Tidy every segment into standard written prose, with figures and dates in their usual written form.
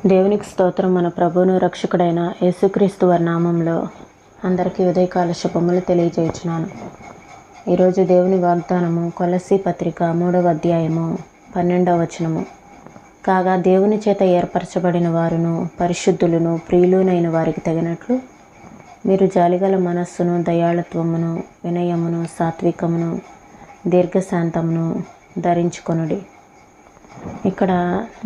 దేవునికి స్తోత్రం. మన ప్రభువును రక్షకుడైన యేసుక్రీస్తు వారి నామంలో అందరికీ ఉదయకాల శుభములు తెలియజేయుచున్నాను. ఈరోజు దేవుని వాగ్దానము కొలస్సీ పత్రిక 3వ అధ్యాయము 12వ వచనము. కాగా దేవుని చేత ఏర్పరచబడిన వారును పరిశుద్ధులను ప్రియులునైన వారికి తగినట్లు మీరు జాలిగల మనస్సును, దయాళత్వమును, వినయమును, సాత్వికమును, దీర్ఘశాంతమును ధరించుకొనుడి. ఇక్కడ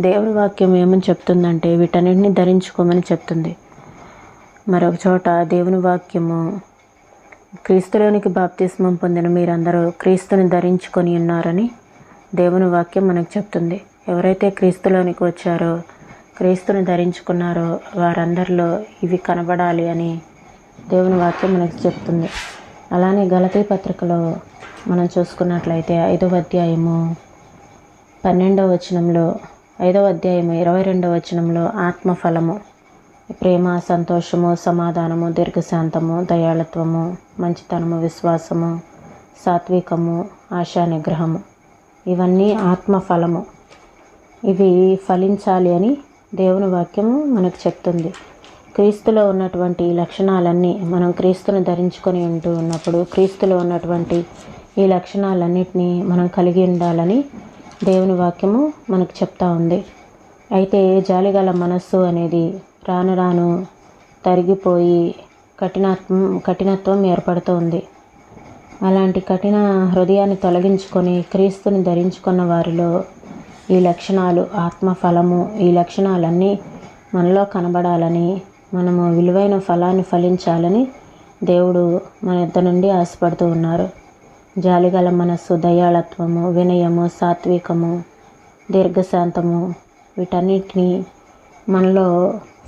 దేవుని వాక్యం ఏమని చెప్తుందంటే వీటన్నిటిని ధరించుకోమని చెప్తుంది. మరొక చోట దేవుని వాక్యము క్రీస్తులోనికి బాప్తిస్మం పొందిన మీరందరూ క్రీస్తుని ధరించుకొని ఉన్నారని దేవుని వాక్యం మనకు చెప్తుంది. ఎవరైతే క్రీస్తులోనికి వచ్చారో, క్రీస్తుని ధరించుకున్నారో వారందరిలో ఇవి కనబడాలి అని దేవుని వాక్యం మనకు చెప్తుంది. అలానే గలతీ పత్రికలో మనం చూసుకున్నట్లయితే 5వ అధ్యాయము 12వ వచనంలో, 5వ అధ్యాయము 22వ వచనంలో ఆత్మఫలము ప్రేమ, సంతోషము, సమాధానము, దీర్ఘశాంతము, దయాళత్వము, మంచితనము, విశ్వాసము, సాత్వికము, ఆశా నిగ్రహము, ఇవన్నీ ఆత్మఫలము. ఇవి ఫలించాలి అని దేవుని వాక్యము మనకు చెప్తుంది. క్రీస్తులో ఉన్నటువంటి లక్షణాలన్నీ మనం క్రీస్తును ధరించుకొని ఉంటూ ఉన్నప్పుడు క్రీస్తులో ఉన్నటువంటి ఈ లక్షణాలన్నిటినీ మనం కలిగి ఉండాలని దేవుని వాక్యము మనకు చెప్తా ఉంది. అయితే మనస్సు అనేది రాను రాను తరిగిపోయి కఠినత్వం ఏర్పడుతూ ఉంది. అలాంటి కఠిన హృదయాన్ని తొలగించుకొని క్రీస్తుని ధరించుకున్న వారిలో ఈ లక్షణాలు, ఆత్మఫలము, ఈ లక్షణాలన్నీ మనలో కనబడాలని, మనము విలువైన ఫలాన్ని ఫలించాలని దేవుడు మన యొద్ద నుండి ఆశపడుతూ ఉన్నారు. జాలిగల మనస్సు, దయాళత్వము, వినయము, సాత్వికము, దీర్ఘశాంతము, వీటన్నిటినీ మనలో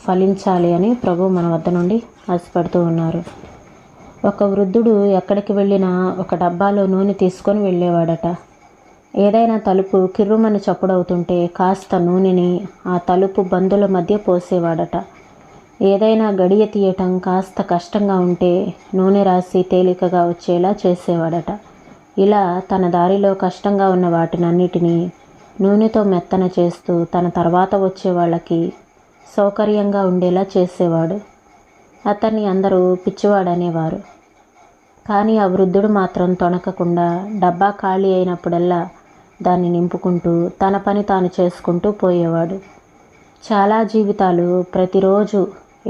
ఫలించాలి అని ప్రభు మన వద్ద నుండి ఆశపడుతూ ఉన్నారు. ఒక వృద్ధుడు ఎక్కడికి వెళ్ళినా ఒక డబ్బాలో నూనె తీసుకొని వెళ్ళేవాడట. ఏదైనా తలుపు కిర్రుమని చప్పుడవుతుంటే కాస్త నూనెని ఆ తలుపు బందుల మధ్య పోసేవాడట. ఏదైనా గడియ తీయటం కాస్త కష్టంగా ఉంటే నూనె రాసి తేలికగా వచ్చేలా చేసేవాడట. ఇలా తన దారిలో కష్టంగా ఉన్న వాటినన్నిటినీ నూనెతో మెత్తన చేస్తూ తన తర్వాత వచ్చే వాళ్ళకి సౌకర్యంగా ఉండేలా చేసేవాడు. అతన్ని అందరూ పిచ్చివాడనేవారు. కానీ ఆ వృద్ధుడు మాత్రం తొణకకుండా డబ్బా ఖాళీ అయినప్పుడల్లా దాన్ని నింపుకుంటూ తన పని తాను చేసుకుంటూ పోయేవాడు. చాలా జీవితాలు ప్రతిరోజు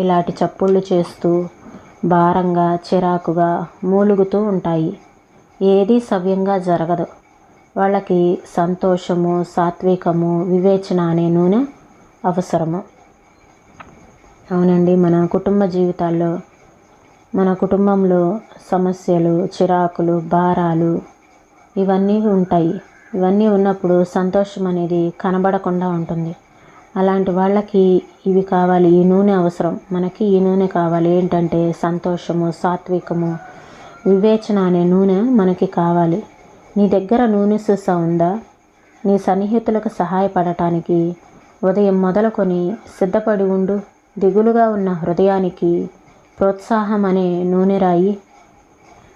ఇలాంటి చప్పుళ్ళు చేస్తూ భారంగా, చిరాకుగా మూలుగుతూ ఉంటాయి. ఏదీ సవ్యంగా జరగదు. వాళ్ళకి సంతోషము, సాత్వికము, వివేచన అనే నూనె అవసరము. అవునండి, మన కుటుంబ జీవితాల్లో, మన కుటుంబంలో సమస్యలు, చిరాకులు, భారాలు ఇవన్నీ ఉంటాయి. ఇవన్నీ ఉన్నప్పుడు సంతోషం అనేది కనబడకుండా ఉంటుంది. అలాంటి వాళ్ళకి ఇవి కావాలి, ఈ నూనె అవసరం. మనకి ఈ నూనె కావాలి. ఏంటంటే సంతోషము, సాత్వికము, వివేచన అనే నూనె మనకి కావాలి. నీ దగ్గర నూనె సీసా ఉందా? నీ సన్నిహితులకు సహాయపడటానికి ఉదయం మొదలుకొని సిద్ధపడి ఉండు. దిగులుగా ఉన్న హృదయానికి ప్రోత్సాహం అనే నూనె రాయి.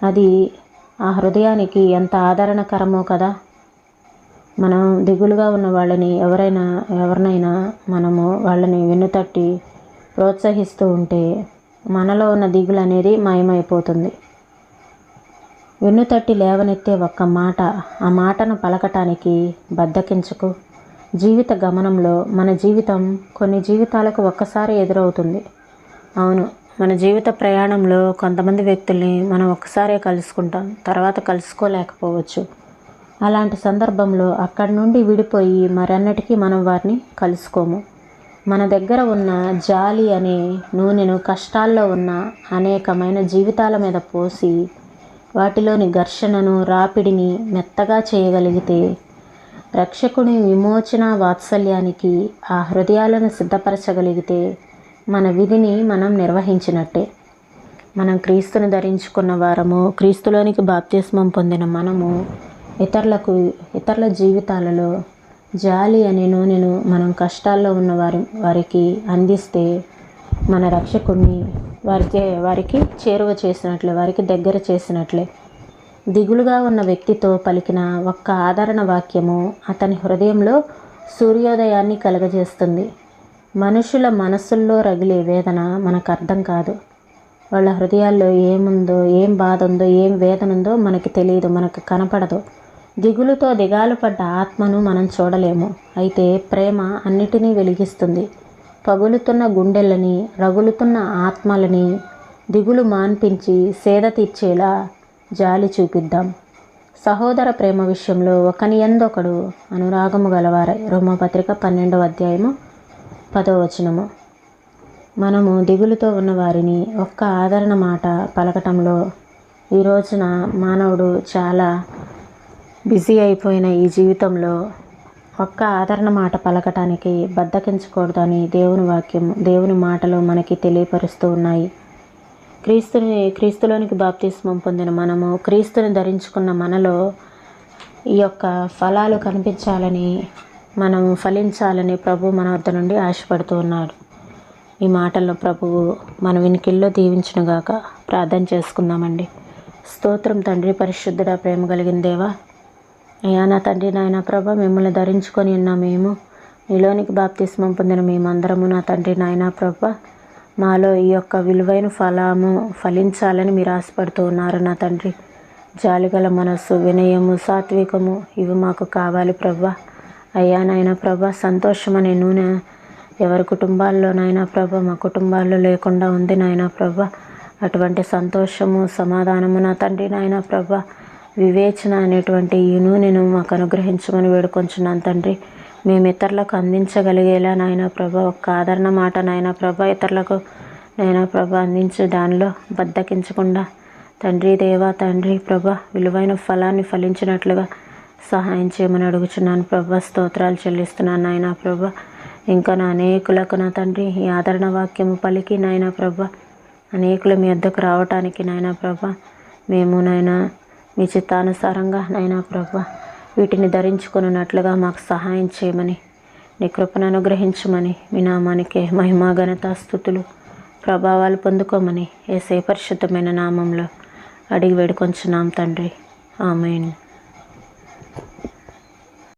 అది ఆ హృదయానికి ఎంత ఆదరణకరమో కదా. మనం దిగులుగా ఉన్న వాళ్ళని ఎవరినైనా మనము వాళ్ళని వెన్నుతట్టి ప్రోత్సహిస్తూ ఉంటే మనలో ఉన్న దిగులు అనేది మాయమైపోతుంది. వెన్నుతట్టి లేవనెత్తే ఒక్క మాట, ఆ మాటను పలకటానికి బద్ధకించకు. జీవిత గమనంలో మన జీవితం కొన్ని జీవితాలకు ఒక్కసారి ఎదురవుతుంది. అవును, మన జీవిత ప్రయాణంలో కొంతమంది వ్యక్తుల్ని మనం ఒక్కసారే కలుసుకుంటాం, తర్వాత కలుసుకోలేకపోవచ్చు. అలాంటి సందర్భంలో అక్కడి నుండి విడిపోయి మరన్నటికీ మనం వారిని కలుసుకోము. మన దగ్గర ఉన్న జాలి అనే నూనెను కష్టాల్లో ఉన్న అనేకమైన జీవితాల మీద పోసి వాటిలోని ఘర్షణను, రాపిడిని మెత్తగా చేయగలిగితే రక్షకుని విమోచన వాత్సల్యానికి ఆ హృదయాలను సిద్ధపరచగలిగితే మన విధిని మనం నిర్వహించినట్టే. మనం క్రీస్తుని ధరించుకున్న వారము, క్రీస్తులోనికి బాప్తిస్మం పొందిన మనము ఇతరుల జీవితాలలో జాలి అనే నూనెను మనం కష్టాల్లో ఉన్న వారికి అందిస్తే మన రక్షకుణ్ణి వారికి చేరువ చేసినట్లే, వారికి దగ్గర చేసినట్లే. దిగులుగా ఉన్న వ్యక్తితో పలికిన ఒక్క ఆదరణ వాక్యము అతని హృదయంలో సూర్యోదయాన్ని కలుగజేస్తుంది. మనుషుల మనసుల్లో రగిలే వేదన మనకు అర్థం కాదు. వాళ్ళ హృదయాల్లో ఏముందో, ఏం బాధ ఉందో, ఏం వేదన ఉందో మనకి తెలియదు, మనకు కనపడదు. దిగులుతో దిగాలు పడ్డ ఆత్మను మనం చూడలేము. అయితే ప్రేమ అన్నిటినీ వెలిగిస్తుంది. పగులుతున్న గుండెలని, రగులుతున్న ఆత్మలని దిగులు మాన్పించి సేద తీర్చేలా జాలి చూపిద్దాం. సహోదర ప్రేమ విషయంలో ఒకని యందొకడు అనురాగము గలవారై. రోమాపత్రిక 12వ అధ్యాయము 10వ వచనము. మనము దిగులుతో ఉన్న వారిని ఒక్క ఆదరణ మాట పలకటంలో ఈ రోజున మానవుడు చాలా బిజీ అయిపోయిన ఈ జీవితంలో ఒక్క ఆదరణ మాట పలకటానికి బద్దకించకూడదని దేవుని వాక్యం, దేవుని మాటలు మనకి తెలియపరుస్తూ ఉన్నాయి. క్రీస్తులోనికి బాప్తిస్మం పొందిన మనము, క్రీస్తుని ధరించుకున్న మనలో ఈ యొక్క ఫలాలు కనిపించాలని, మనము ఫలించాలని ప్రభు మన వద్ద నుండి ఆశపడుతూ ఉన్నాడు. ఈ మాటల్లో ప్రభువు మన వినికిల్లో దీవించునుగాక. ప్రార్థన చేసుకుందామండి. స్తోత్రం తండ్రి, పరిశుద్ధుడా, ప్రేమ కలిగిన దేవా. అయ్యా నా తండ్రి, నాయన ప్రభ, మిమ్మల్ని ధరించుకొని ఉన్న మేము, నీలోనికి బాప్తిస్మం పొందిన మేమందరము నా తండ్రి, నాయన ప్రభ, మాలో ఈ యొక్క విలువైన ఫలము ఫలించాలని మీరు ఆశపడుతూ ఉన్నారు నా తండ్రి. జాలిగల మనస్సు, వినయము, సాత్వికము ఇవి మాకు కావాలి ప్రభ. అయ్యా నాయన ప్రభ, సంతోషం అనే నూనె ఎవరి కుటుంబాల్లో నాయన ప్రభ, మా కుటుంబాల్లో లేకుండా ఉంది నాయన ప్రభ. అటువంటి సంతోషము, సమాధానము నా తండ్రి, నాయన ప్రభ, వివేచన అనేటువంటి ఈ నూనెను మాకు అనుగ్రహించమని వేడుకొంచున్నాను తండ్రి. మేము ఇతరులకు అందించగలిగేలా నాయన ప్రభ ఒక్క ఆదరణ మాట నాయన ప్రభ ఇతరులకు నాయన ప్రభ అందించే దానిలో బద్దకించకుండా తండ్రి, దేవా, తండ్రి ప్రభ విలువైన ఫలాన్ని ఫలించినట్లుగా సహాయం చేయమని అడుగుచున్నాను ప్రభ. స్తోత్రాలు చెల్లిస్తున్నాను నాయన ప్రభ. ఇంకా నా అనేకులకు నా తండ్రి ఈ ఆదరణ వాక్యము పలికి నాయన ప్రభ అనేకులు మీ వద్దకు రావటానికి నాయన ప్రభ మేము నాయన మీ చిత్తానుసారంగా నాయన ప్రభ వీటిని ధరించుకున్నట్లుగా మాకు సహాయం చేయమని, నీ కృపను అనుగ్రహించమని, మీ నామానికే మహిమా, ఘనత, స్తుతులు, ప్రభావాలు పొందుకోమని యేసయ్య పరిశుద్ధమైన నామంలో అడిగి వేడుకొంచున్నాం తండ్రి. ఆమేన్.